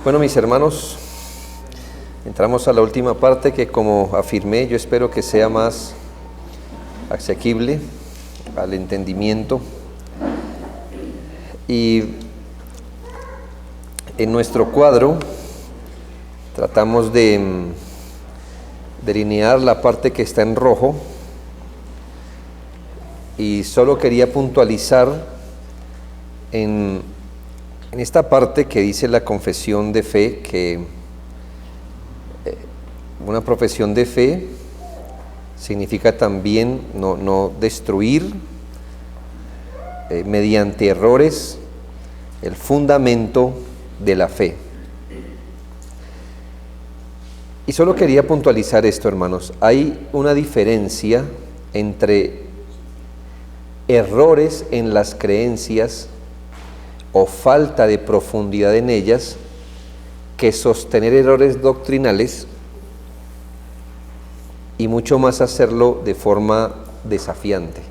Bueno, mis hermanos, entramos a la última parte que, como afirmé, yo espero que sea más asequible al entendimiento. Y en nuestro cuadro tratamos de delinear la parte que está en rojo, y solo quería puntualizar en esta parte que dice la confesión de fe, que una profesión de fe significa también no destruir mediante errores el fundamento de la fe. Y solo quería puntualizar esto, hermanos. Hay una diferencia entre errores en las creencias o falta de profundidad en ellas, que sostener errores doctrinales, y mucho más hacerlo de forma desafiante.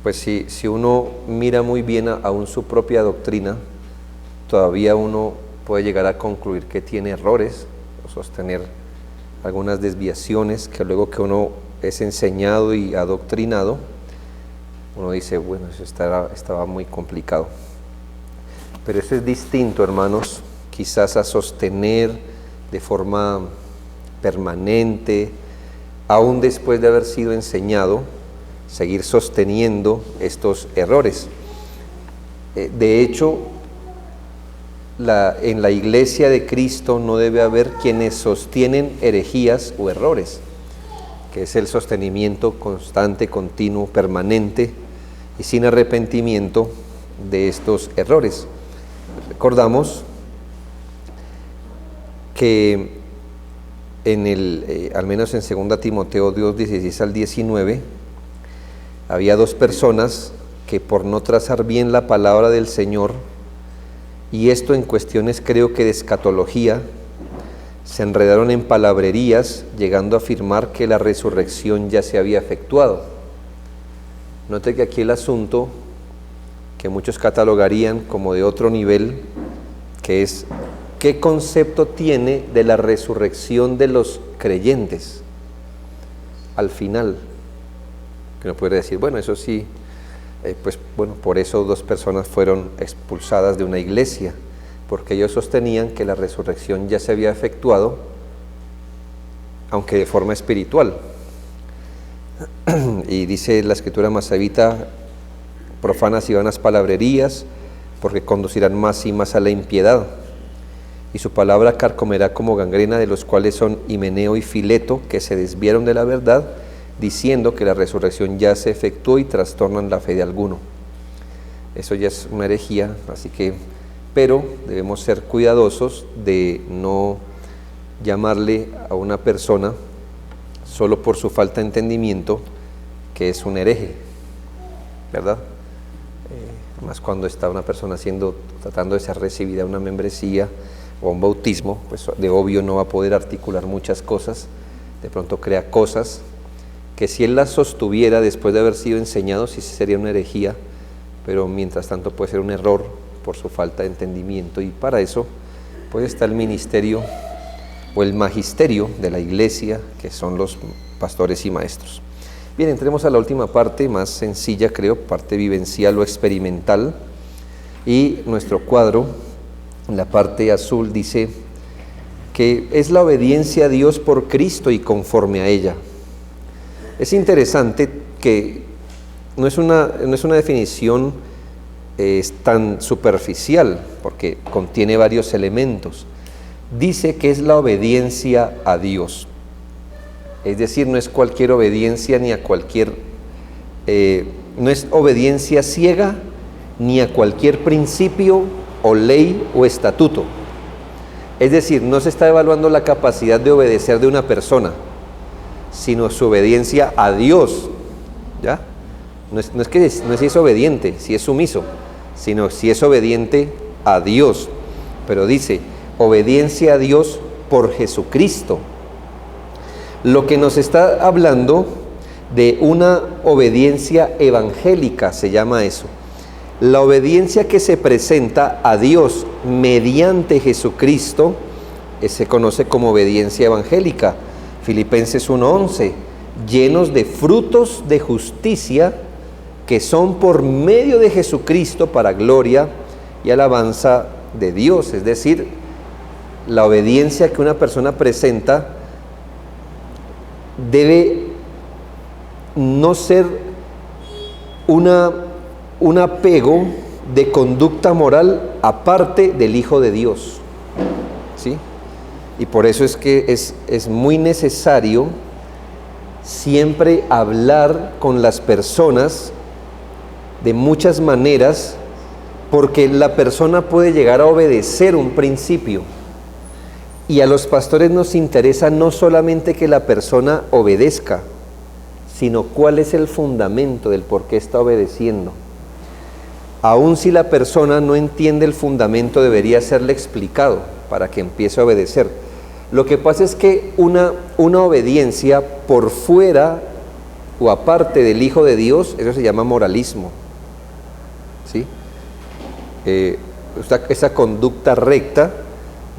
Pues si uno mira muy bien aún su propia doctrina, todavía uno puede llegar a concluir que tiene errores, o sostener algunas desviaciones que luego que uno es enseñado y adoctrinado, uno dice, bueno, eso estaba muy complicado. Pero eso es distinto, hermanos, quizás a sostener de forma permanente, aún después de haber sido enseñado, seguir sosteniendo estos errores. De hecho, en la iglesia de Cristo no debe haber quienes sostienen herejías o errores, que es el sostenimiento constante, continuo, permanente y sin arrepentimiento de estos errores. Recordamos que al menos en 2 Timoteo 2:16 al 19, había dos personas que, por no trazar bien la palabra del Señor, y esto en cuestiones creo que de escatología, se enredaron en palabrerías, llegando a afirmar que la resurrección ya se había efectuado. Note que aquí el asunto, que muchos catalogarían como de otro nivel, que es ¿qué concepto tiene de la resurrección de los creyentes al final? Que uno puede decir, bueno, eso sí, por eso dos personas fueron expulsadas de una iglesia, porque ellos sostenían que la resurrección ya se había efectuado, aunque de forma espiritual. Y dice la escritura masavita, profanas y vanas palabrerías, porque conducirán más y más a la impiedad, y su palabra carcomerá como gangrena, de los cuales son Himeneo y Fileto, que se desviaron de la verdad, diciendo que la resurrección ya se efectuó, y trastornan la fe de alguno. Eso ya es una herejía, así que, pero debemos ser cuidadosos de no llamarle a una persona solo por su falta de entendimiento que es un hereje, ¿verdad? Más cuando está una persona tratando de ser recibida a una membresía o un bautismo, pues de obvio no va a poder articular muchas cosas, de pronto crea cosas que si él las sostuviera después de haber sido enseñado, sí sería una herejía, pero mientras tanto puede ser un error por su falta de entendimiento, y para eso pues está el ministerio o el magisterio de la iglesia, que son los pastores y maestros. Bien, entremos a la última parte, más sencilla creo, parte vivencial o experimental, y nuestro cuadro, en la parte azul, dice que es la obediencia a Dios por Cristo y conforme a ella. Es interesante que no es una definición tan superficial, porque contiene varios elementos. Dice que es la obediencia a Dios. Es decir, no es cualquier obediencia ni a cualquier, no es obediencia ciega ni a cualquier principio o ley o estatuto. Es decir, no se está evaluando la capacidad de obedecer de una persona, sino su obediencia a Dios, ¿ya? No es si es obediente, si es sumiso, sino si es obediente a Dios. Pero dice, obediencia a Dios por Jesucristo. Lo que nos está hablando de una obediencia evangélica, se llama eso. La obediencia que se presenta a Dios mediante Jesucristo se conoce como obediencia evangélica. Filipenses 1:11, llenos de frutos de justicia que son por medio de Jesucristo para gloria y alabanza de Dios. Es decir, la obediencia que una persona presenta debe no ser un apego de conducta moral aparte del Hijo de Dios, ¿sí? Y por eso es que es muy necesario siempre hablar con las personas de muchas maneras, porque la persona puede llegar a obedecer un principio. Y a los pastores nos interesa no solamente que la persona obedezca, sino cuál es el fundamento del por qué está obedeciendo. Aun si la persona no entiende el fundamento, debería serle explicado para que empiece a obedecer. Lo que pasa es que una obediencia por fuera o aparte del Hijo de Dios, eso se llama moralismo, ¿sí? Esa conducta recta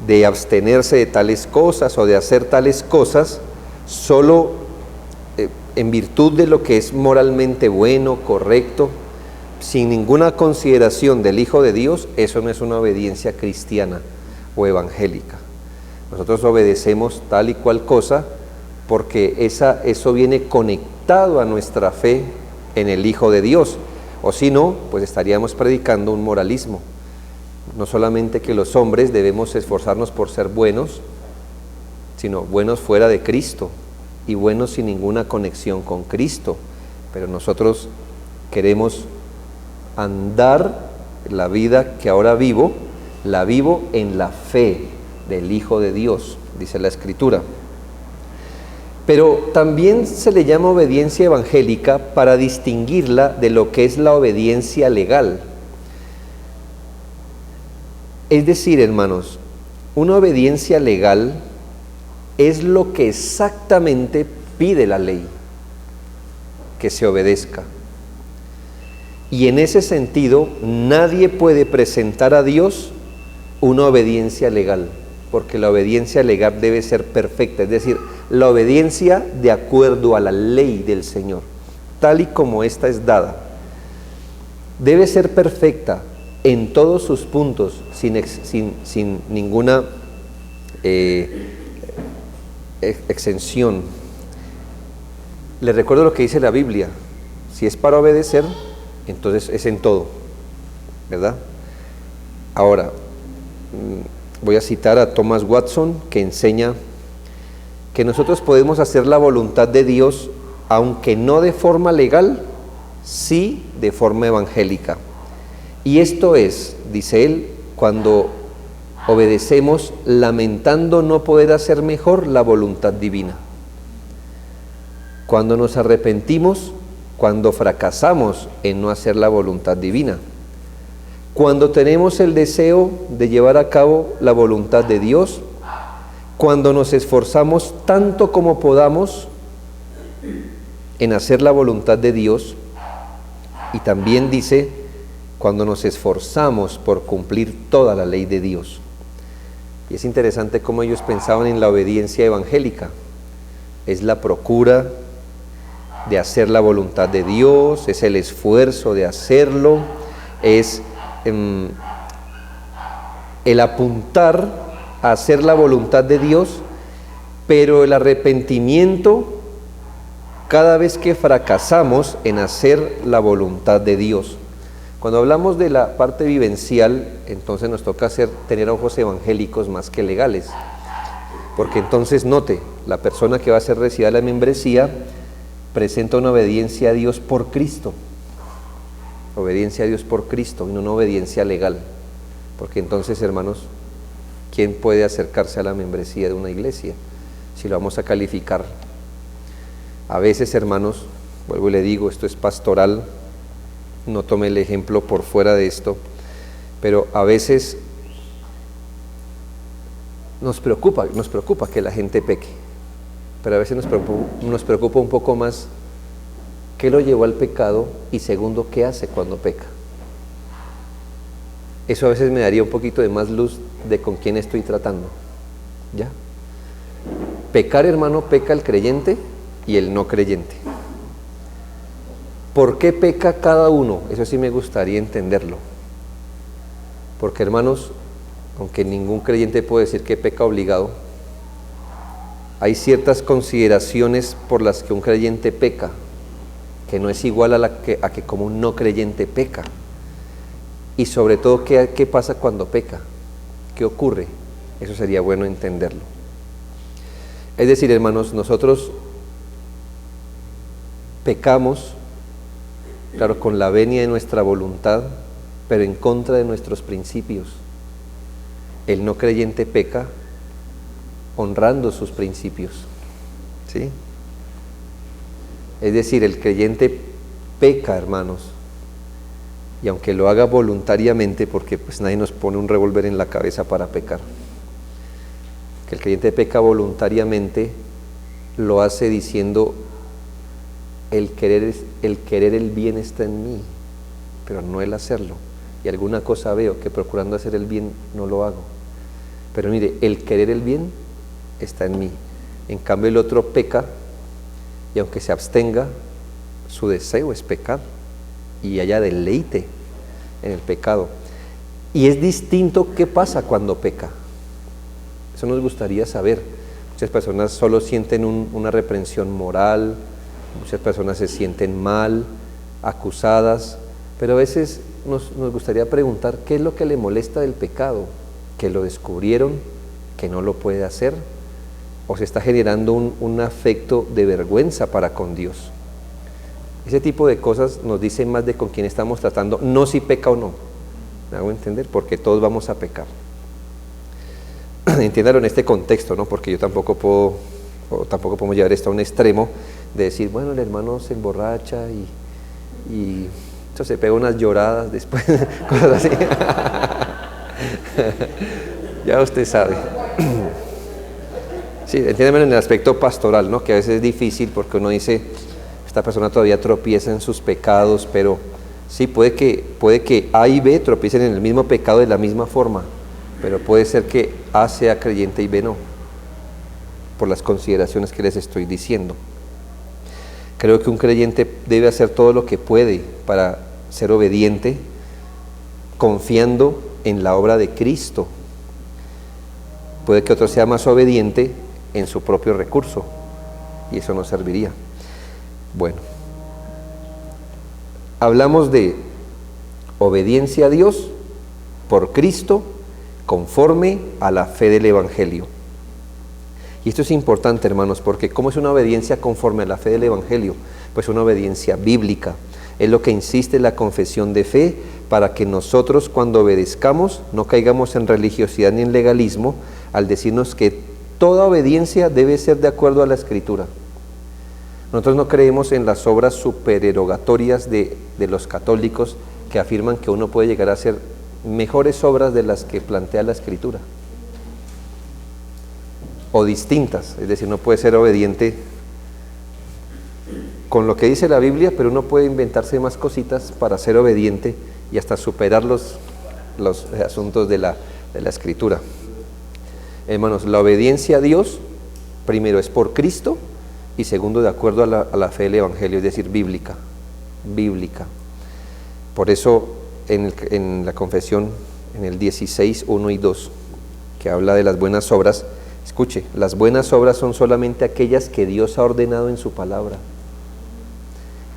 de abstenerse de tales cosas o de hacer tales cosas solo en virtud de lo que es moralmente bueno, correcto, sin ninguna consideración del Hijo de Dios, eso no es una obediencia cristiana o evangélica. Nosotros obedecemos tal y cual cosa porque eso viene conectado a nuestra fe en el Hijo de Dios, o si no, pues estaríamos predicando un moralismo. No solamente que los hombres debemos esforzarnos por ser buenos, sino buenos fuera de Cristo y buenos sin ninguna conexión con Cristo. Pero nosotros queremos andar la vida que ahora vivo, la vivo en la fe del Hijo de Dios, dice la Escritura. Pero también se le llama obediencia evangélica para distinguirla de lo que es la obediencia legal. Es decir, hermanos, una obediencia legal es lo que exactamente pide la ley, que se obedezca. Y en ese sentido, nadie puede presentar a Dios una obediencia legal, porque la obediencia legal debe ser perfecta, es decir, la obediencia de acuerdo a la ley del Señor, tal y como ésta es dada. Debe ser perfecta en todos sus puntos, sin ninguna exención. Les recuerdo lo que dice la Biblia: si es para obedecer, entonces es en todo, ¿verdad? Ahora, voy a citar a Thomas Watson, que enseña que nosotros podemos hacer la voluntad de Dios, aunque no de forma legal, sí de forma evangélica. Y esto es, dice él, cuando obedecemos lamentando no poder hacer mejor la voluntad divina. Cuando nos arrepentimos, cuando fracasamos en no hacer la voluntad divina. Cuando tenemos el deseo de llevar a cabo la voluntad de Dios, cuando nos esforzamos tanto como podamos en hacer la voluntad de Dios, y también dice, cuando nos esforzamos por cumplir toda la ley de Dios. Y es interesante cómo ellos pensaban en la obediencia evangélica. Es la procura de hacer la voluntad de Dios, es el esfuerzo de hacerlo, es el apuntar a hacer la voluntad de Dios, pero el arrepentimiento cada vez que fracasamos en hacer la voluntad de Dios. Cuando hablamos de la parte vivencial, entonces nos toca tener ojos evangélicos más que legales, porque entonces note, la persona que va a ser recibida la membresía presenta una obediencia a Dios por Cristo, obediencia a Dios por Cristo y no una obediencia legal, porque entonces, hermanos, ¿quién puede acercarse a la membresía de una iglesia si lo vamos a calificar? A veces, hermanos, vuelvo y le digo, esto es pastoral, no tome el ejemplo por fuera de esto, pero a veces nos preocupa que la gente peque, pero a veces nos preocupa un poco más qué lo llevó al pecado y segundo, qué hace cuando peca. Eso a veces me daría un poquito de más luz de con quién estoy tratando. ¿Ya? Pecar, hermano, peca el creyente y el no creyente. ¿Por qué peca cada uno? Eso sí me gustaría entenderlo. Porque, hermanos, aunque ningún creyente puede decir que peca obligado, hay ciertas consideraciones por las que un creyente peca, que no es igual a que como un no creyente peca. Y sobre todo, ¿qué pasa cuando peca? ¿Qué ocurre? Eso sería bueno entenderlo. Es decir, hermanos, nosotros pecamos, claro, con la venia de nuestra voluntad, pero en contra de nuestros principios. El no creyente peca honrando sus principios, ¿sí? Es decir, el creyente peca, hermanos, y aunque lo haga voluntariamente, porque pues nadie nos pone un revólver en la cabeza para pecar, que el creyente peca voluntariamente, lo hace diciendo: el querer el bien está en mí, pero no el hacerlo. Y alguna cosa veo que procurando hacer el bien no lo hago. Pero mire, el querer el bien está en mí. En cambio el otro peca, y aunque se abstenga, su deseo es pecar, y haya deleite en el pecado. Y es distinto qué pasa cuando peca. Eso nos gustaría saber. Muchas personas solo sienten una reprensión moral, muchas personas se sienten mal, acusadas, pero a veces nos gustaría preguntar qué es lo que le molesta del pecado, que lo descubrieron, que no lo puede hacer, o se está generando un afecto de vergüenza para con Dios. Ese tipo de cosas nos dicen más de con quién estamos tratando, no si peca o no. ¿Me hago entender? Porque todos vamos a pecar. Entiéndalo en este contexto, ¿no? Porque yo tampoco podemos llevar esto a un extremo de decir, bueno, el hermano se emborracha y se pega unas lloradas después, cosas así. Ya usted sabe. Sí, entiéndeme en el aspecto pastoral, ¿no? Que a veces es difícil porque uno dice, esta persona todavía tropieza en sus pecados, pero sí, puede que A y B tropiecen en el mismo pecado de la misma forma, pero puede ser que A sea creyente y B no, por las consideraciones que les estoy diciendo. Creo que un creyente debe hacer todo lo que puede para ser obediente, confiando en la obra de Cristo. Puede que otro sea más obediente en su propio recurso, y eso no serviría. Bueno, hablamos de obediencia a Dios por Cristo, conforme a la fe del Evangelio. Y esto es importante, hermanos, porque ¿cómo es una obediencia conforme a la fe del Evangelio? Pues una obediencia bíblica. Es lo que insiste la confesión de fe, para que nosotros, cuando obedezcamos, no caigamos en religiosidad ni en legalismo, al decirnos que toda obediencia debe ser de acuerdo a la Escritura. Nosotros no creemos en las obras supererogatorias de los católicos, que afirman que uno puede llegar a hacer mejores obras de las que plantea la Escritura, o distintas. Es decir, no puede ser obediente con lo que dice la Biblia, pero uno puede inventarse más cositas para ser obediente y hasta superar los asuntos de la Escritura. Hermanos, la obediencia a Dios, primero, es por Cristo, y segundo, de acuerdo a la fe del Evangelio, es decir, bíblica. Por eso en la confesión, en el 16, 1 y 2, que habla de las buenas obras, escuche, las buenas obras son solamente aquellas que Dios ha ordenado en su palabra,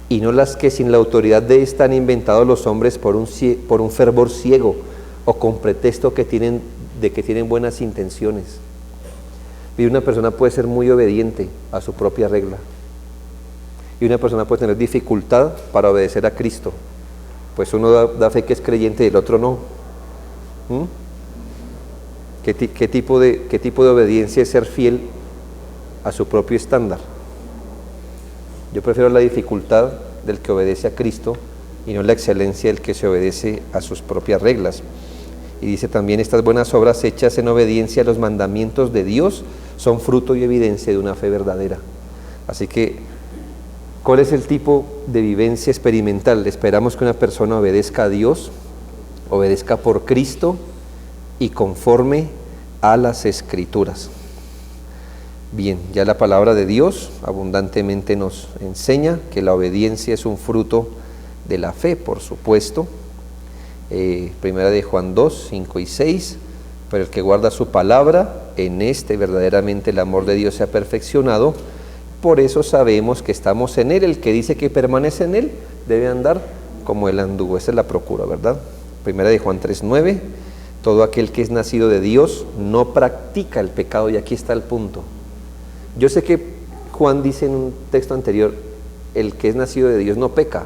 y no las que sin la autoridad de esta han inventado los hombres por un fervor ciego, o con pretexto de que tienen buenas intenciones. Y una persona puede ser muy obediente a su propia regla, y una persona puede tener dificultad para obedecer a Cristo, pues uno da fe que es creyente y el otro no. ¿Qué tipo de obediencia es ser fiel a su propio estándar? Yo prefiero la dificultad del que obedece a Cristo y no la excelencia del que se obedece a sus propias reglas. Y dice también, estas buenas obras hechas en obediencia a los mandamientos de Dios son fruto y evidencia de una fe verdadera. Así que, ¿cuál es el tipo de vivencia experimental? Esperamos que una persona obedezca a Dios obedezca por Cristo y conforme a las Escrituras. Bien, ya la palabra de Dios abundantemente nos enseña que la obediencia es un fruto de la fe, por supuesto. Primera de Juan 2, 5 y 6, pero el que guarda su palabra, en este verdaderamente el amor de Dios se ha perfeccionado, por eso sabemos que estamos en Él. El que dice que permanece en Él debe andar como Él anduvo. Esa es la procura, ¿verdad? Primera de Juan 3, 9, todo aquel que es nacido de Dios no practica el pecado, y aquí está el punto. Yo sé que Juan dice en un texto anterior, el que es nacido de Dios no peca,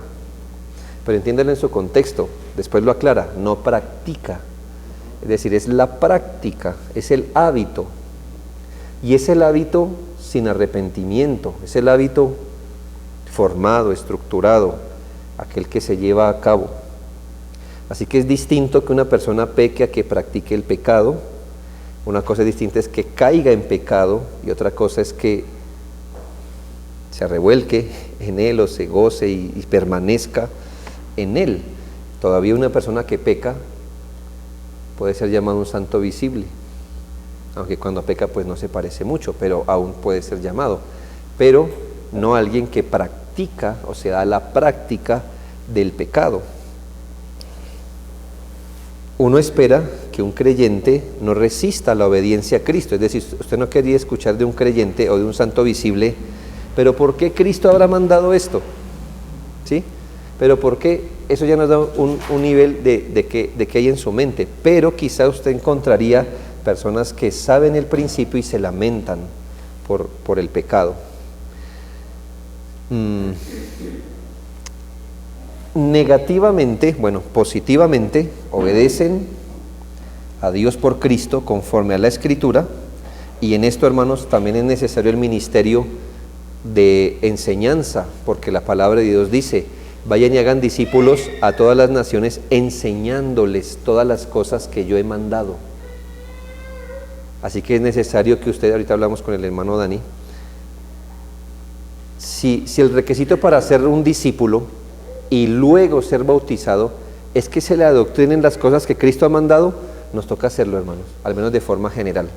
pero entiéndelo en su contexto, después lo aclara, no practica. Es decir, es la práctica, es el hábito, y es el hábito sin arrepentimiento, es el hábito formado, estructurado, aquel que se lleva a cabo. Así que es distinto que una persona peque a que practique el pecado. Una cosa distinta es que caiga en pecado, y otra cosa es que se revuelque en él o se goce y permanezca en él. Todavía una persona que peca puede ser llamado un santo visible, aunque cuando peca pues no se parece mucho, pero aún puede ser llamado, pero no alguien que practica, o sea, la práctica del pecado. Uno espera que un creyente no resista la obediencia a Cristo, es decir, usted no quería escuchar de un creyente o de un santo visible, pero ¿por qué Cristo habrá mandado esto? ¿Sí? Pero ¿por qué? Eso ya nos da un nivel de que hay en su mente, pero quizá usted encontraría personas que saben el principio y se lamentan por el pecado. Negativamente, bueno, positivamente, obedecen a Dios por Cristo conforme a la Escritura, y en esto, hermanos, también es necesario el ministerio de enseñanza, porque la palabra de Dios dice: vayan y hagan discípulos a todas las naciones, enseñándoles todas las cosas que yo he mandado. Así que es necesario que usted, ahorita hablamos con el hermano Dani, si el requisito para ser un discípulo y luego ser bautizado es que se le adoctrinen las cosas que Cristo ha mandado, nos toca hacerlo, hermanos, al menos de forma general.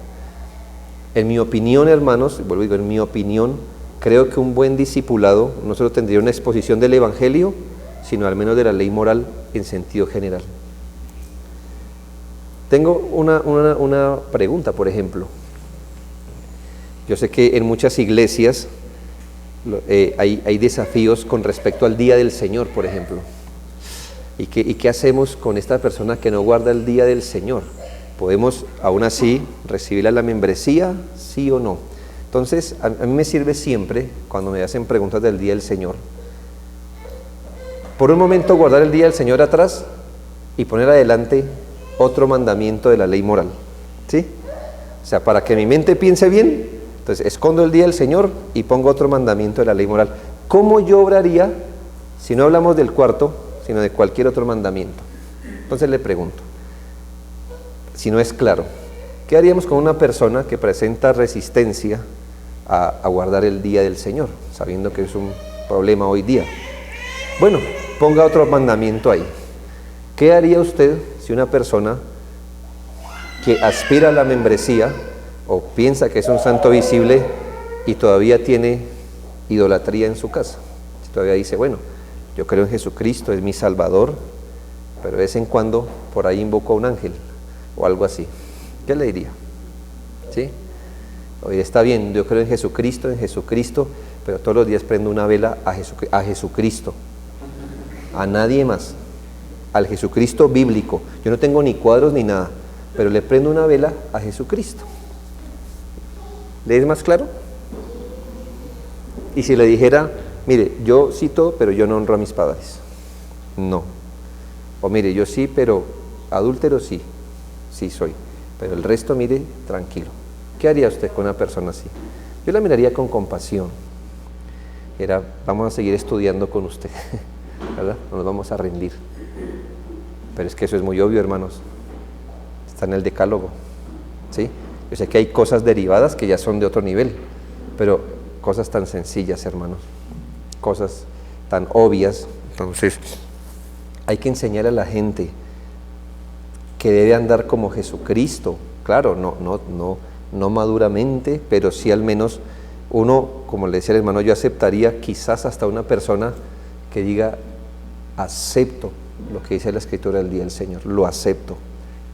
En mi opinión, hermanos, vuelvo a decir, en mi opinión, creo que un buen discipulado no solo tendría una exposición del Evangelio, sino al menos de la ley moral en sentido general. Tengo una pregunta, por ejemplo. Yo sé que en muchas iglesias hay desafíos con respecto al día del Señor, por ejemplo. ¿Y qué hacemos con esta persona que no guarda el día del Señor? ¿Podemos aún así recibirla la membresía, sí o no? Entonces, a mí me sirve siempre, cuando me hacen preguntas del día del Señor, por un momento guardar el día del Señor atrás y poner adelante otro mandamiento de la ley moral, ¿sí? O sea, para que mi mente piense bien, entonces escondo el día del Señor y pongo otro mandamiento de la ley moral. ¿Cómo yo obraría si no hablamos del cuarto, sino de cualquier otro mandamiento? Entonces le pregunto, si no es claro, ¿qué haríamos con una persona que presenta resistencia a guardar el día del Señor, sabiendo que es un problema hoy día? Bueno, ponga otro mandamiento ahí. ¿Qué haría usted si una persona que aspira a la membresía o piensa que es un santo visible y todavía tiene idolatría en su casa? Si todavía dice, bueno, yo creo en Jesucristo, es mi Salvador, pero de vez en cuando por ahí invoco a un ángel o algo así, ¿qué le diría? ¿Sí? Oye, está bien, yo creo en Jesucristo, pero todos los días prendo una vela a Jesucristo, a nadie más, al Jesucristo bíblico. Yo no tengo ni cuadros ni nada, pero le prendo una vela a Jesucristo. ¿Le es más claro? Y si le dijera, mire, yo sí todo, pero yo no honro a mis padres. No. O mire, yo sí, pero adúltero sí soy, pero el resto, mire, tranquilo. ¿Qué haría usted con una persona así? Yo la miraría con compasión. Vamos a seguir estudiando con usted, ¿verdad? No nos vamos a rendir. Pero es que eso es muy obvio, hermanos. Está en el decálogo, ¿sí? Yo sé que hay cosas derivadas que ya son de otro nivel, pero cosas tan sencillas, hermanos, cosas tan obvias. Entonces, hay que enseñar a la gente que debe andar como Jesucristo. Claro, no maduramente, pero sí al menos uno, como le decía el hermano, yo aceptaría quizás hasta una persona que diga, acepto lo que dice la Escritura del día del Señor, lo acepto,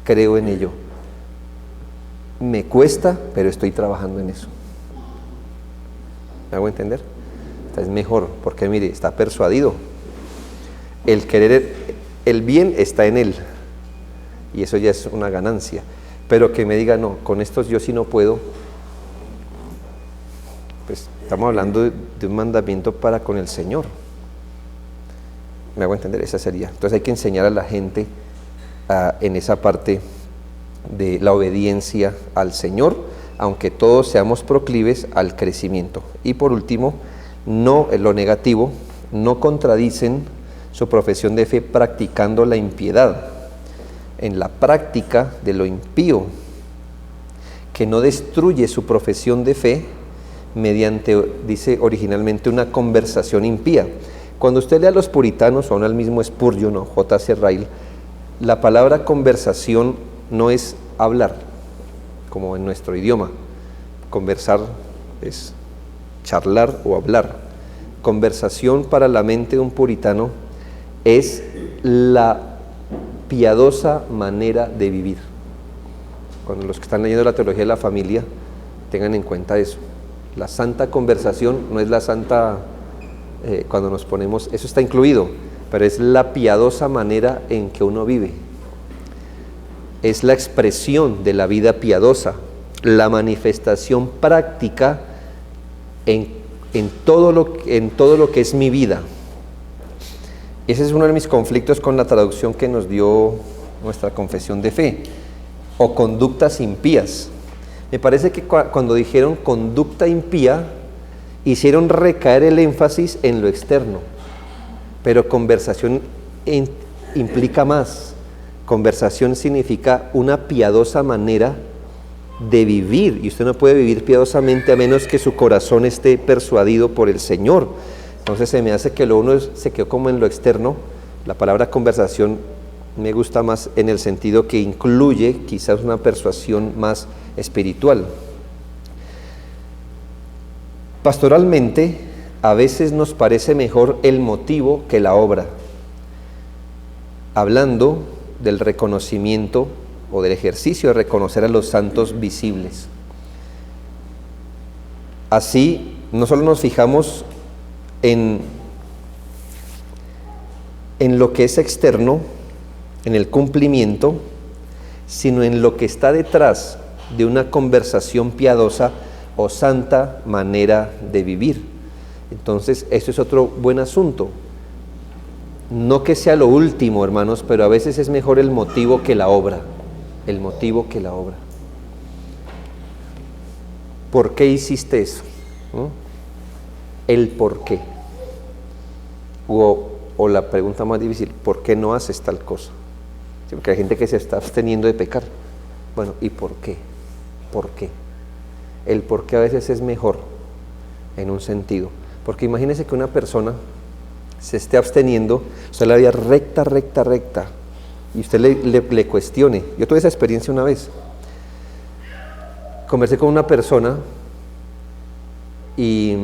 creo en ello. Me cuesta, pero estoy trabajando en eso. ¿Me hago entender? Es mejor, porque mire, está persuadido. El querer, el bien está en él, y eso ya es una ganancia. Pero que me diga, no, con estos yo sí no puedo, pues estamos hablando de un mandamiento para con el Señor. ¿Me hago entender? Esa sería. Entonces hay que enseñar a la gente en esa parte de la obediencia al Señor, aunque todos seamos proclives al crecimiento. Y por último, no, en lo negativo, no contradicen su profesión de fe practicando la impiedad. En la práctica de lo impío, que no destruye su profesión de fe mediante, dice originalmente, una conversación impía. Cuando usted lee a los puritanos, o aún al mismo Spurgeon o J.C. Ryle, la palabra conversación no es hablar, como en nuestro idioma. Conversar es charlar o hablar. Conversación para la mente de un puritano es la piadosa manera de vivir. Cuando los que están leyendo la teología de la familia, tengan en cuenta eso. La santa conversación no es la santa, cuando nos ponemos, eso está incluido, pero es la piadosa manera en que uno vive. Es la expresión de la vida piadosa, la manifestación práctica en todo lo que es mi vida. Ese es uno de mis conflictos con la traducción que nos dio nuestra confesión de fe, o conductas impías. Me parece que cuando dijeron conducta impía, hicieron recaer el énfasis en lo externo, pero conversación implica más. Conversación significa una piadosa manera de vivir, y usted no puede vivir piadosamente a menos que su corazón esté persuadido por el Señor. Entonces se me hace que lo uno se quedó como en lo externo. La palabra conversación me gusta más en el sentido que incluye quizás una persuasión más espiritual. Pastoralmente, a veces nos parece mejor el motivo que la obra. Hablando del reconocimiento o del ejercicio de reconocer a los santos visibles. Así, no solo nos fijamos en lo que es externo, en el cumplimiento, sino en lo que está detrás de una conversación piadosa o santa manera de vivir. Entonces, eso es otro buen asunto. No que sea lo último, hermanos, pero a veces es mejor el motivo que la obra. El motivo que la obra. ¿Por qué hiciste eso? ¿No? El por qué. O la pregunta más difícil, ¿por qué no haces tal cosa? Sí, porque hay gente que se está absteniendo de pecar. Bueno, ¿y por qué? ¿Por qué? El por qué a veces es mejor en un sentido. Porque imagínese que una persona se esté absteniendo, usted la vea recta, y usted le cuestione. Yo tuve esa experiencia una vez. Conversé con una persona y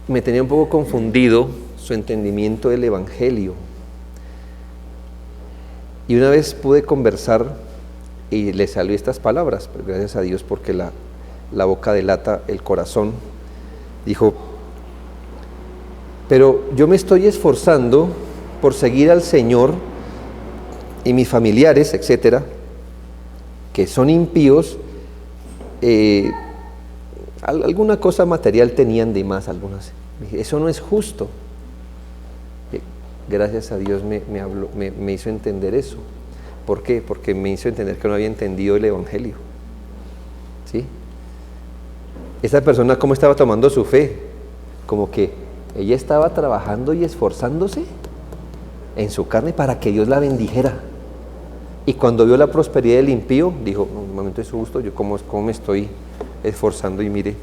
me tenía un poco confundido su entendimiento del Evangelio. Y una vez pude conversar y le salió estas palabras, pero gracias a Dios porque la boca delata el corazón. Dijo: pero yo me estoy esforzando por seguir al Señor, y mis familiares, etcétera, que son impíos, alguna cosa material tenían de más, algunas. Dije, eso no es justo. Gracias a Dios me hizo entender eso. ¿Por qué? Porque me hizo entender que no había entendido el Evangelio. ¿Sí? Esta persona, ¿cómo estaba tomando su fe? Como que ella estaba trabajando y esforzándose en su carne para que Dios la bendijera. Y cuando vio la prosperidad del impío, dijo: no, un momento, eso justo, yo cómo me estoy esforzando, y mire,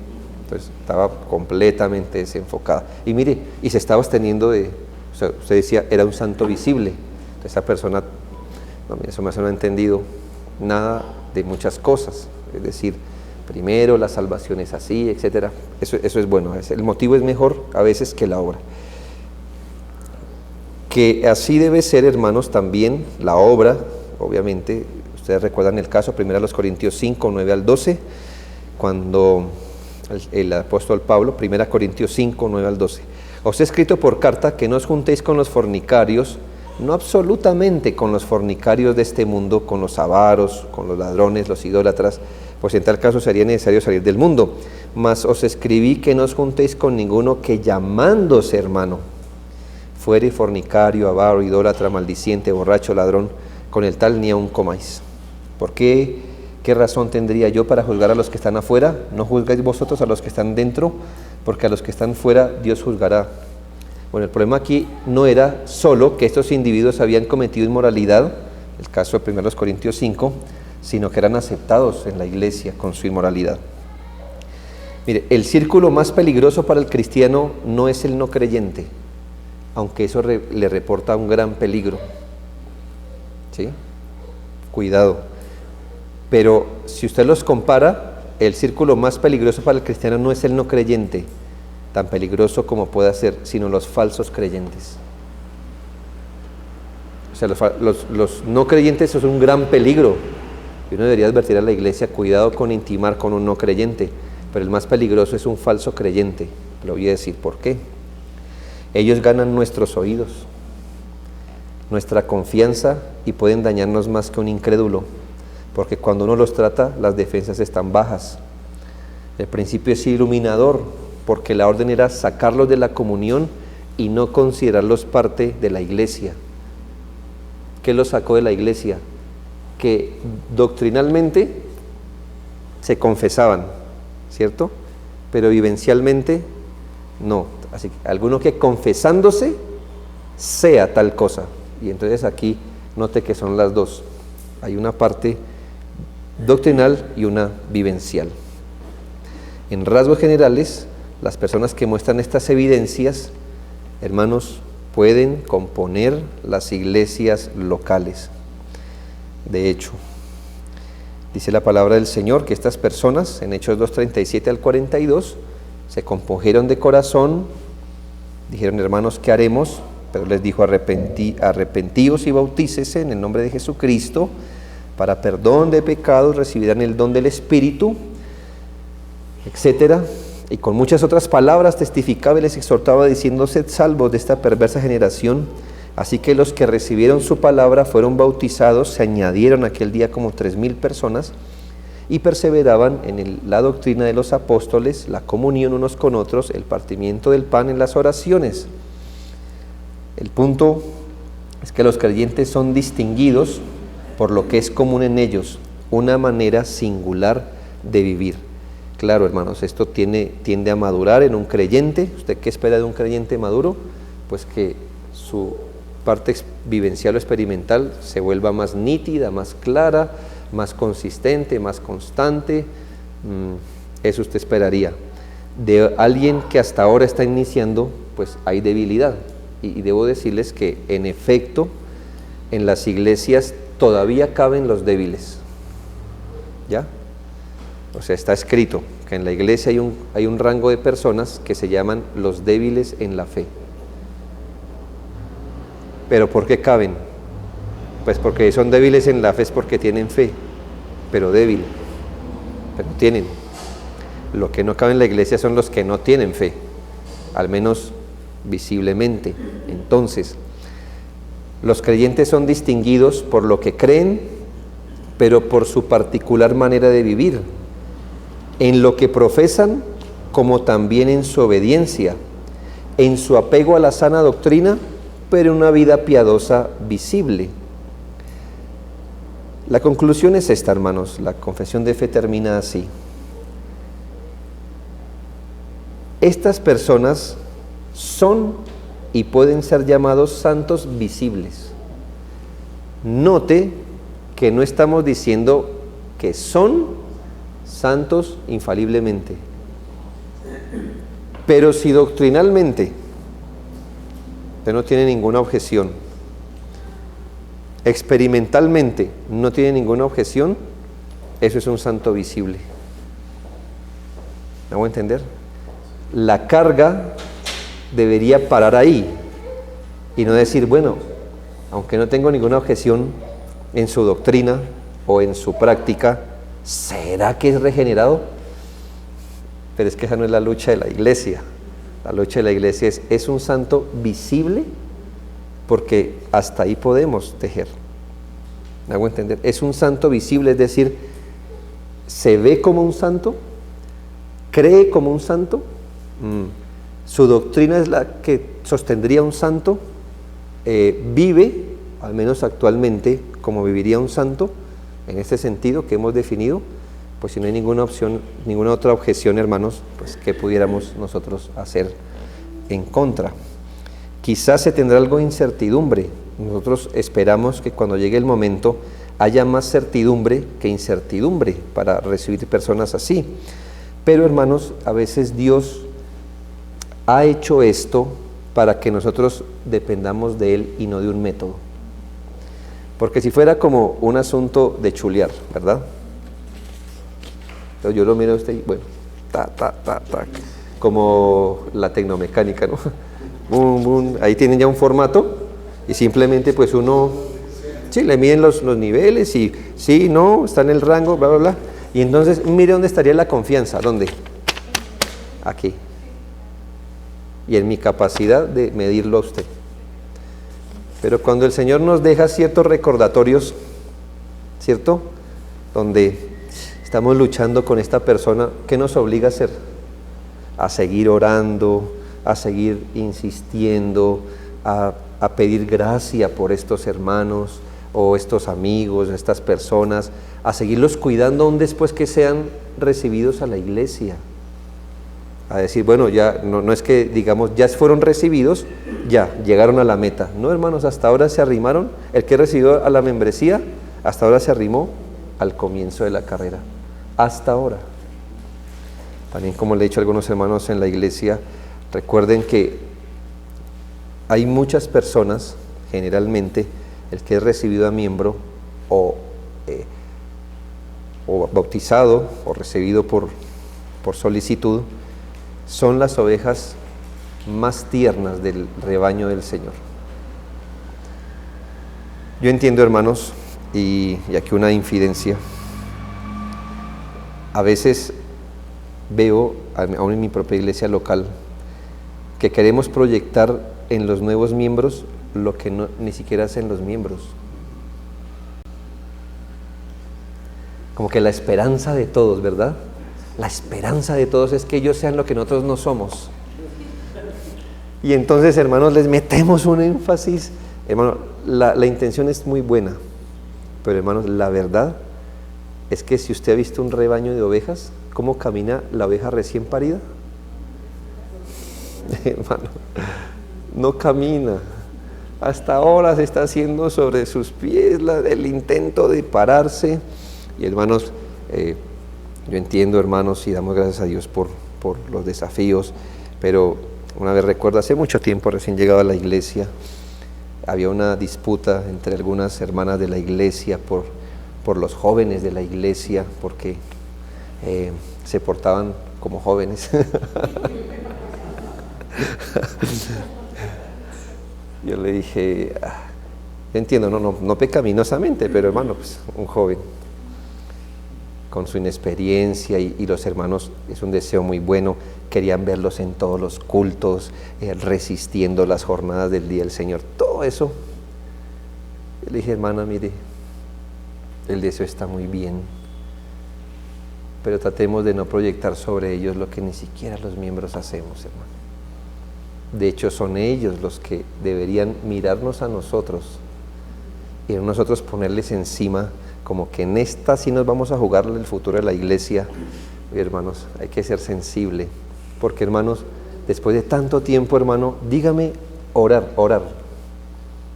entonces estaba completamente desenfocada. Y mire, y se estaba absteniendo de, o sea, usted decía, era un santo visible. Esa persona, no, mira, eso no ha entendido nada de muchas cosas. Es decir, primero la salvación es así, etcétera. Eso es bueno. El motivo es mejor a veces que la obra. Que así debe ser, hermanos, también la obra, obviamente. Ustedes recuerdan el caso, 1 Corintios 5, 9 al 12, cuando el apóstol Pablo, 1 Corintios 5, 9 al 12. Os he escrito por carta que no os juntéis con los fornicarios, no absolutamente con los fornicarios de este mundo, con los avaros, con los ladrones, los idólatras, pues en tal caso sería necesario salir del mundo. Mas os escribí que no os juntéis con ninguno que llamándose hermano fuere fornicario, avaro, idólatra, maldiciente, borracho, ladrón, con el tal ni aun comáis. ¿Por qué? ¿Qué razón tendría yo para juzgar a los que están afuera? No juzgáis vosotros a los que están dentro, porque a los que están fuera Dios juzgará. Bueno, el problema aquí no era solo que estos individuos habían cometido inmoralidad, el caso de 1 Corintios 5, sino que eran aceptados en la iglesia con su inmoralidad. Mire, el círculo más peligroso para el cristiano no es el no creyente, aunque eso le reporta un gran peligro. ¿Sí? Cuidado. Pero si usted los compara, el círculo más peligroso para el cristiano no es el no creyente, tan peligroso como pueda ser, sino los falsos creyentes. O sea, los no creyentes es un gran peligro. Y uno debería advertir a la iglesia, cuidado con intimar con un no creyente, pero el más peligroso es un falso creyente. Le voy a decir por qué. Ellos ganan nuestros oídos, nuestra confianza, y pueden dañarnos más que un incrédulo, porque cuando uno los trata, las defensas están bajas. El principio es iluminador, porque la orden era sacarlos de la comunión y no considerarlos parte de la iglesia. ¿Qué los sacó de la iglesia? Que doctrinalmente se confesaban, ¿cierto? Pero vivencialmente no. Así que alguno que confesándose sea tal cosa. Y entonces aquí note que son las dos. Hay una parte doctrinal y una vivencial. En rasgos generales, las personas que muestran estas evidencias, hermanos, pueden componer las iglesias locales. De hecho, dice la palabra del Señor que estas personas, en Hechos 2:37 al 42, se compungieron de corazón, dijeron: hermanos, ¿qué haremos? Pero les dijo: arrepentíos y bautícese en el nombre de Jesucristo para perdón de pecados, recibirán el don del Espíritu, etcétera. Y con muchas otras palabras testificaba y les exhortaba diciendo: sed salvos de esta perversa generación. Así que los que recibieron su palabra fueron bautizados, se añadieron aquel día como 3,000 personas y perseveraban en la doctrina de los apóstoles, la comunión unos con otros, el partimiento del pan, en las oraciones. El punto es que los creyentes son distinguidos por lo que es común en ellos, una manera singular de vivir. Claro, hermanos, esto tiende a madurar en un creyente. ¿Usted qué espera de un creyente maduro? Pues que su parte vivencial o experimental se vuelva más nítida, más clara, más consistente, más constante. Eso usted esperaría. De alguien que hasta ahora está iniciando, pues hay debilidad. Y debo decirles que, en efecto, en las iglesias todavía caben los débiles. ¿Ya? O sea, está escrito que en la iglesia hay un rango de personas que se llaman los débiles en la fe. ¿Pero por qué caben? Pues porque son débiles en la fe, es porque tienen fe, pero débil, pero tienen. Lo que no cabe en la iglesia son los que no tienen fe, al menos visiblemente. Entonces, los creyentes son distinguidos por lo que creen, pero por su particular manera de vivir, en lo que profesan, como también en su obediencia, en su apego a la sana doctrina, pero una vida piadosa visible. La conclusión es esta, hermanos. La confesión de fe termina así: estas personas son y pueden ser llamados santos visibles. Note que no estamos diciendo que son santos infaliblemente, pero si doctrinalmente usted no tiene ninguna objeción experimentalmente no tiene ninguna objeción, eso es un santo visible. ¿Me hago entender? La carga debería parar ahí y no decir, bueno, aunque no tengo ninguna objeción en su doctrina o en su práctica, ¿será que es regenerado? Pero es que esa no es la lucha de la iglesia. La lucha de la iglesia es un santo visible, porque hasta ahí podemos tejer. ¿Me hago entender? Es un santo visible, es decir, se ve como un santo, cree como un santo, su doctrina es la que sostendría un santo, vive, al menos actualmente, como viviría un santo, en este sentido que hemos definido. Pues si no hay ninguna opción, ninguna otra objeción, hermanos, pues ¿qué pudiéramos nosotros hacer en contra? Quizás se tendrá algo de incertidumbre. Nosotros esperamos que cuando llegue el momento haya más certidumbre que incertidumbre para recibir personas así. Pero, hermanos, a veces Dios ha hecho esto para que nosotros dependamos de Él y no de un método. Porque si fuera como un asunto de chulear, ¿verdad? Entonces yo lo miro a usted y bueno, como la tecnomecánica, ¿no? Boom, boom. Ahí tienen ya un formato y simplemente pues uno, sí, le miden los niveles y sí, no, está en el rango, bla, bla, bla. Y entonces mire dónde estaría la confianza, ¿dónde? Aquí. Y en mi capacidad de medirlo a usted. Pero cuando el Señor nos deja ciertos recordatorios, ¿cierto? Donde estamos luchando con esta persona, ¿qué nos obliga a hacer? A seguir orando, a seguir insistiendo, a pedir gracia por estos hermanos o estos amigos, estas personas, a seguirlos cuidando aún después que sean recibidos a la iglesia. A decir, bueno, ya no es que digamos, ya fueron recibidos, ya llegaron a la meta. No, hermanos, hasta ahora se arrimaron, el que recibió a la membresía, hasta ahora se arrimó al comienzo de la carrera. Hasta ahora. También, como le he dicho a algunos hermanos en la iglesia, recuerden que hay muchas personas, generalmente, el que es recibido a miembro o bautizado o recibido por solicitud, son las ovejas más tiernas del rebaño del Señor. Yo entiendo, hermanos, y aquí una infidencia. A veces veo, aún en mi propia iglesia local, que queremos proyectar en los nuevos miembros lo que ni siquiera hacen los miembros. Como que la esperanza de todos, ¿verdad? La esperanza de todos es que ellos sean lo que nosotros no somos. Y entonces, hermanos, les metemos un énfasis. Hermano, la intención es muy buena, pero hermanos, la verdad es que si usted ha visto un rebaño de ovejas, ¿cómo camina la oveja recién parida? Hermano, no camina. Hasta ahora se está haciendo sobre sus pies el intento de pararse. Y hermanos, yo entiendo, hermanos, y damos gracias a Dios por los desafíos, pero una vez recuerdo, hace mucho tiempo, recién llegado a la iglesia, había una disputa entre algunas hermanas de la iglesia por los jóvenes de la iglesia, porque se portaban como jóvenes. Yo le dije, entiendo, no pecaminosamente, pero hermano, pues un joven con su inexperiencia y los hermanos, es un deseo muy bueno, querían verlos en todos los cultos, resistiendo las jornadas del Día del Señor, todo eso. Yo le dije, hermana, mire, el deseo está muy bien, pero tratemos de no proyectar sobre ellos lo que ni siquiera los miembros hacemos, hermano. De hecho, son ellos los que deberían mirarnos a nosotros y nosotros ponerles encima, como que en esta sí nos vamos a jugar el futuro de la iglesia. Oye, hermanos, hay que ser sensible, porque hermanos, después de tanto tiempo, hermano, dígame orar,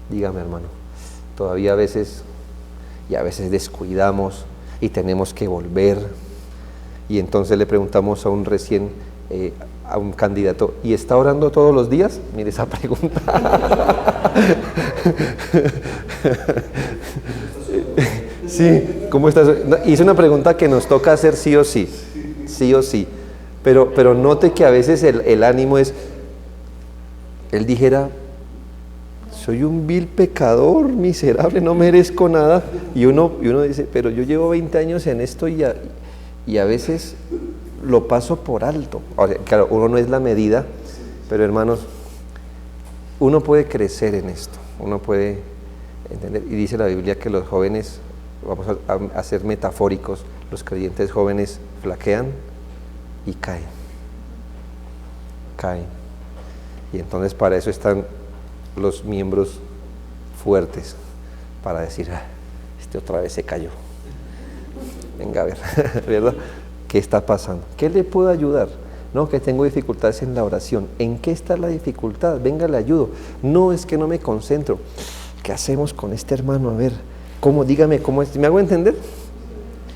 dígame, hermano, todavía a veces descuidamos y tenemos que volver, y entonces le preguntamos a un recién a un candidato, ¿y está orando todos los días? Mire esa pregunta. Sí, ¿cómo estás? Y es una pregunta que nos toca hacer sí o sí, sí o sí. Pero note que a veces el ánimo es, él dijera, soy un vil pecador, miserable, no merezco nada. Y uno dice, pero yo llevo 20 años en esto y a veces lo paso por alto. O sea, claro, uno no es la medida, pero hermanos, uno puede crecer en esto, uno puede entender. Y dice la Biblia que los jóvenes, vamos a ser metafóricos, los creyentes jóvenes flaquean y caen. Y entonces para eso están los miembros fuertes, para decir, este otra vez se cayó. Venga a ver, ¿verdad? ¿Qué está pasando? ¿Qué le puedo ayudar? No, que tengo dificultades en la oración. ¿En qué está la dificultad? Venga, le ayudo. No, es que no me concentro. ¿Qué hacemos con este hermano? A ver, ¿cómo? Dígame, ¿cómo es? ¿Me hago entender?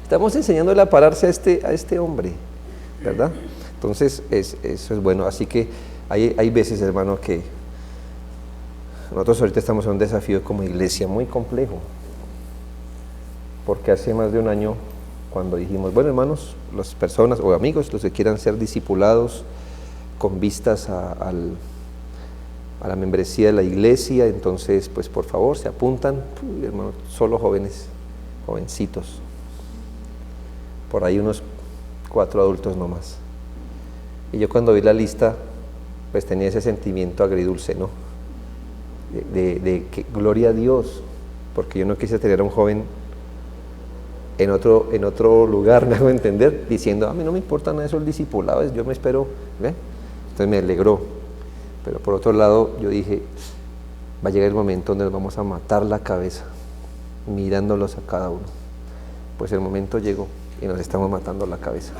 Estamos enseñándole a pararse a este hombre, ¿verdad? Entonces, eso es bueno. Así que hay veces, hermano, que nosotros ahorita estamos en un desafío como iglesia muy complejo. Porque hace más de un año, cuando dijimos, bueno, hermanos, las personas o amigos, los que quieran ser discipulados con vistas a la membresía de la iglesia, entonces, pues por favor, se apuntan, hermanos, solo jóvenes, jovencitos, por ahí unos 4 adultos nomás. Y yo cuando vi la lista, pues tenía ese sentimiento agridulce, ¿no? De que gloria a Dios, porque yo no quise tener a un joven en otro lugar, me hago entender, diciendo, a mí no me importa nada eso el discipulado, yo me espero, ¿ve? Entonces me alegró. Pero por otro lado, yo dije, va a llegar el momento donde nos vamos a matar la cabeza, mirándolos a cada uno. Pues el momento llegó y nos estamos matando la cabeza.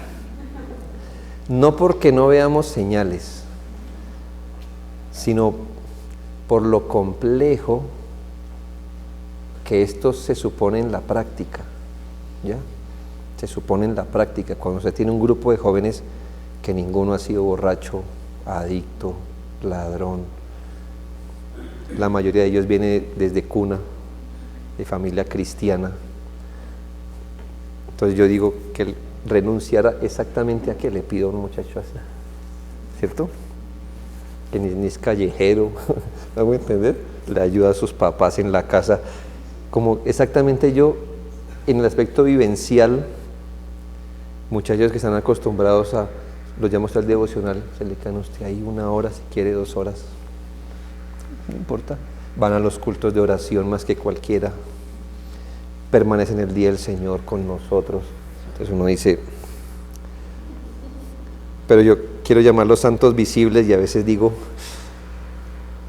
No porque no veamos señales, sino por lo complejo que esto se supone en la práctica. ¿Ya? Se supone en la práctica, cuando usted tiene un grupo de jóvenes que ninguno ha sido borracho, adicto, ladrón, la mayoría de ellos viene desde cuna, de familia cristiana. Entonces yo digo que él renunciara exactamente a que le pido a un muchacho así, ¿cierto? Que ni es callejero, ¿me hago entender? Le ayuda a sus papás en la casa, como exactamente yo. En el aspecto vivencial, muchachos que están acostumbrados a, los llamo al devocional, se le quedan a usted ahí 1 hora, si quiere 2 horas, no importa, van a los cultos de oración más que cualquiera, permanecen el día del Señor con nosotros. Entonces uno dice, pero yo quiero llamarlos santos visibles y a veces digo,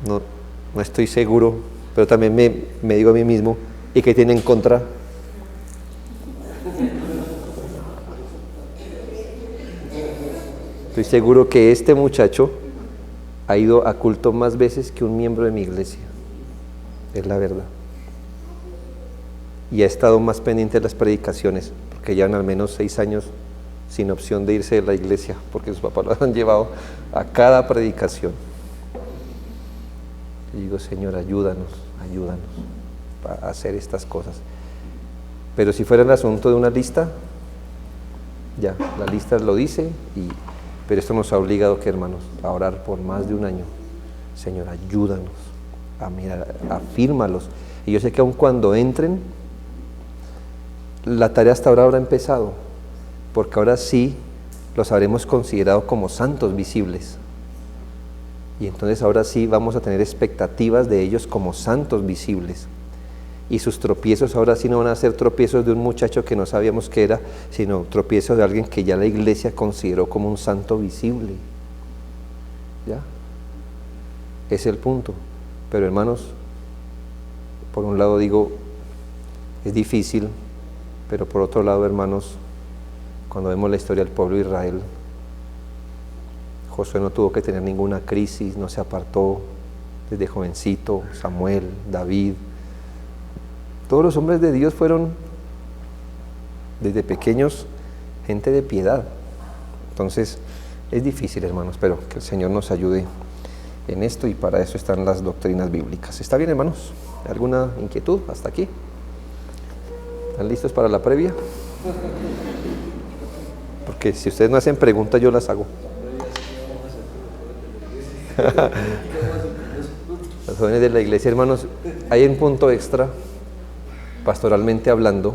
no estoy seguro, pero también me digo a mí mismo, ¿y qué tiene en contra? Estoy seguro que este muchacho ha ido a culto más veces que un miembro de mi iglesia, es la verdad. Y ha estado más pendiente de las predicaciones, porque llevan al menos 6 años sin opción de irse de la iglesia, porque sus papás lo han llevado a cada predicación. Y digo, Señor, ayúdanos a hacer estas cosas. Pero si fuera el asunto de una lista, ya, la lista lo dice, pero esto nos ha obligado, que hermanos, a orar por más de un año. Señor, ayúdanos a mirar, afírmalos. Y yo sé que aun cuando entren, la tarea hasta ahora habrá empezado, porque ahora sí los habremos considerado como santos visibles. Y entonces ahora sí vamos a tener expectativas de ellos como santos visibles. Y sus tropiezos ahora sí no van a ser tropiezos de un muchacho que no sabíamos qué era, sino tropiezos de alguien que ya la iglesia consideró como un santo visible. ¿Ya? Es el punto. Pero hermanos, por un lado digo, es difícil, pero por otro lado, hermanos, cuando vemos la historia del pueblo de Israel, Josué no tuvo que tener ninguna crisis, no se apartó desde jovencito, Samuel, David. Todos los hombres de Dios fueron, desde pequeños, gente de piedad. Entonces, Es difícil, hermanos, pero que el Señor nos ayude en esto y para eso están las doctrinas bíblicas. ¿Está bien, hermanos? ¿Alguna inquietud hasta aquí? ¿Están listos para la previa? Porque si ustedes no hacen preguntas, yo las hago. Los jóvenes de la iglesia, hermanos, hay un punto extra, pastoralmente hablando,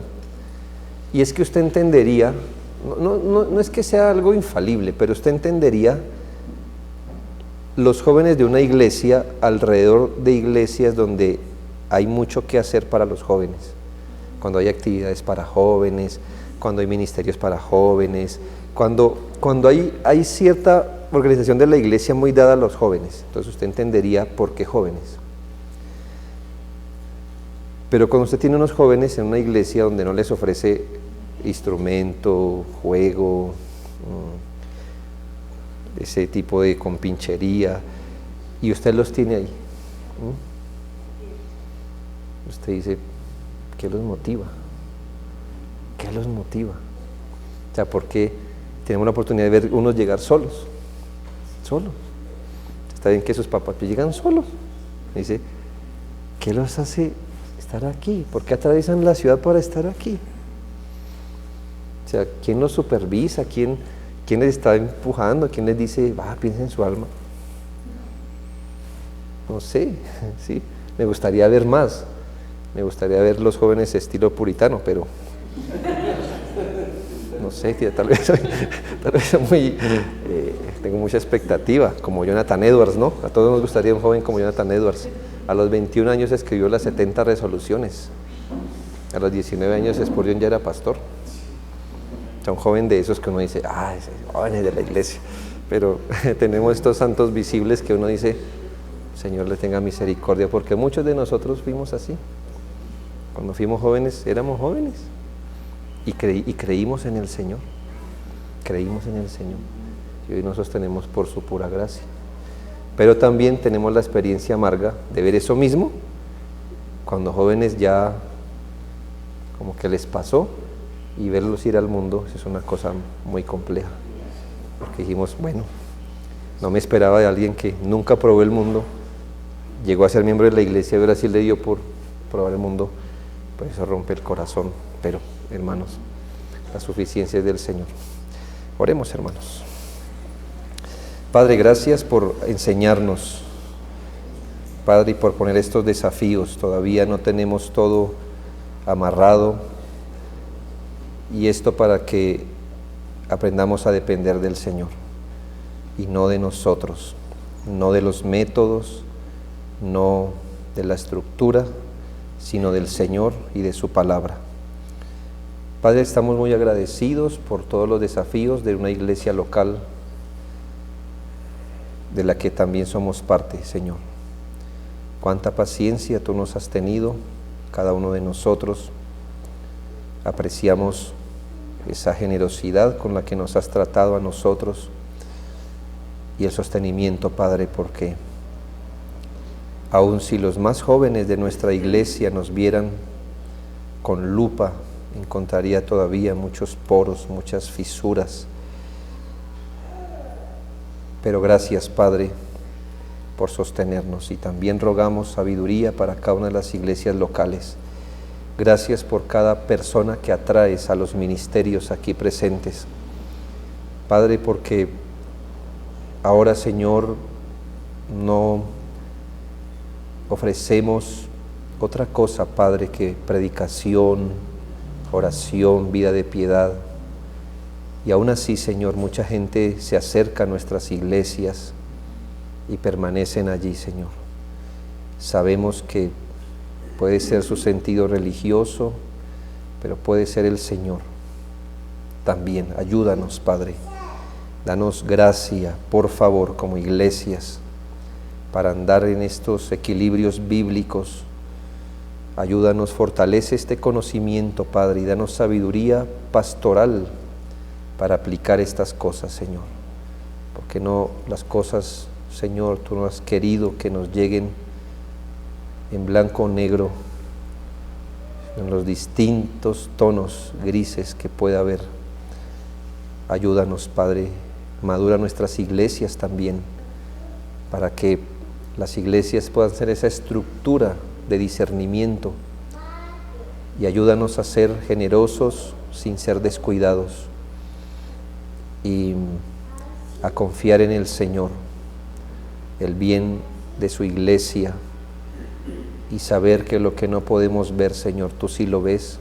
y es que usted entendería, no es que sea algo infalible, pero usted entendería los jóvenes de una iglesia alrededor de iglesias donde hay mucho que hacer para los jóvenes, cuando hay actividades para jóvenes, cuando hay ministerios para jóvenes, cuando hay cierta organización de la iglesia muy dada a los jóvenes. Entonces usted entendería por qué jóvenes. Pero cuando usted tiene unos jóvenes en una iglesia donde no les ofrece instrumento, juego, ese tipo de compinchería, y usted los tiene ahí, usted dice, ¿qué los motiva? ¿Qué los motiva? O sea, ¿por qué tenemos la oportunidad de ver unos llegar solos? Está bien que sus papás llegan solos. Dice, ¿qué los hace estar aquí? ¿Por qué atraviesan la ciudad para estar aquí? O sea, ¿quién los supervisa? ¿Quién les está empujando? ¿Quién les dice, piensa en su alma? No sé, sí, me gustaría ver más. Me gustaría ver los jóvenes estilo puritano, pero no sé, tal vez muy, tengo mucha expectativa, como Jonathan Edwards, ¿no? A todos nos gustaría un joven como Jonathan Edwards. A los 21 años escribió las 70 resoluciones. A los 19 años Spurgeon ya era pastor. O sea, un joven de esos que uno dice, jóvenes de la iglesia. Pero tenemos estos santos visibles que uno dice, Señor le tenga misericordia, porque muchos de nosotros fuimos así. Cuando fuimos jóvenes, éramos jóvenes. Y creímos en el Señor. Creímos en el Señor. Y hoy nos sostenemos por su pura gracia. Pero también tenemos la experiencia amarga de ver eso mismo cuando jóvenes ya como que les pasó, y verlos ir al mundo es una cosa muy compleja, porque dijimos, bueno, no me esperaba de alguien que nunca probó el mundo, llegó a ser miembro de la iglesia y ahora sí le dio por probar el mundo. Pues eso rompe el corazón, pero hermanos, la suficiencia es del Señor. Oremos, hermanos. Padre, gracias por enseñarnos, Padre, y por poner estos desafíos. Todavía no tenemos todo amarrado, y esto para que aprendamos a depender del Señor y no de nosotros, no de los métodos, no de la estructura, sino del Señor y de su palabra. Padre, estamos muy agradecidos por todos los desafíos de una iglesia local de la que también somos parte, Señor. Cuánta paciencia tú nos has tenido, cada uno de nosotros. Apreciamos esa generosidad con la que nos has tratado a nosotros y el sostenimiento, Padre, porque aun si los más jóvenes de nuestra iglesia nos vieran con lupa, encontraría todavía muchos poros, muchas fisuras. Pero gracias, Padre, por sostenernos, y también rogamos sabiduría para cada una de las iglesias locales. Gracias por cada persona que atraes a los ministerios aquí presentes, Padre, porque ahora, Señor, no ofrecemos otra cosa, Padre, que predicación, oración, vida de piedad. Y aún así, Señor, mucha gente se acerca a nuestras iglesias y permanecen allí, Señor. Sabemos que puede ser su sentido religioso, pero puede ser el Señor también. Ayúdanos, Padre. Danos gracia, por favor, como iglesias, para andar en estos equilibrios bíblicos. Ayúdanos, fortalece este conocimiento, Padre, y danos sabiduría pastoral para aplicar estas cosas, Señor. Porque no las cosas, Señor, tú no has querido que nos lleguen en blanco o negro, en los distintos tonos grises que pueda haber. Ayúdanos, Padre, madura nuestras iglesias también, para que las iglesias puedan ser esa estructura de discernimiento, y ayúdanos a ser generosos sin ser descuidados y a confiar en el Señor, el bien de su iglesia, y saber que lo que no podemos ver, Señor, tú sí lo ves.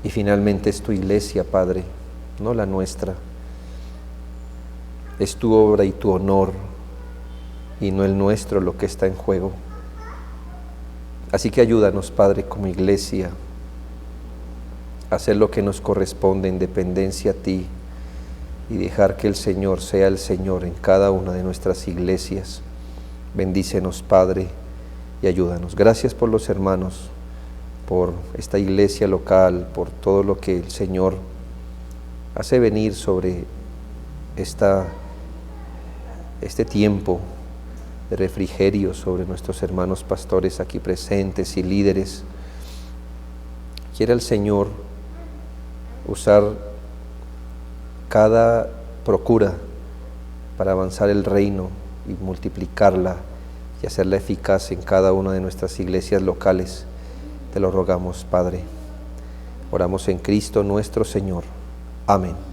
Y finalmente es tu iglesia, Padre, no la nuestra. Es tu obra y tu honor, y no el nuestro lo que está en juego. Así que ayúdanos, Padre, como iglesia, a hacer lo que nos corresponde en dependencia a ti, y dejar que el Señor sea el Señor en cada una de nuestras iglesias. Bendícenos, Padre, y ayúdanos. Gracias por los hermanos, por esta iglesia local, por todo lo que el Señor hace venir sobre este tiempo de refrigerio sobre nuestros hermanos pastores aquí presentes y líderes. Quiera el Señor usar cada procura para avanzar el reino y multiplicarla y hacerla eficaz en cada una de nuestras iglesias locales. Te lo rogamos, Padre. Oramos en Cristo nuestro Señor. Amén.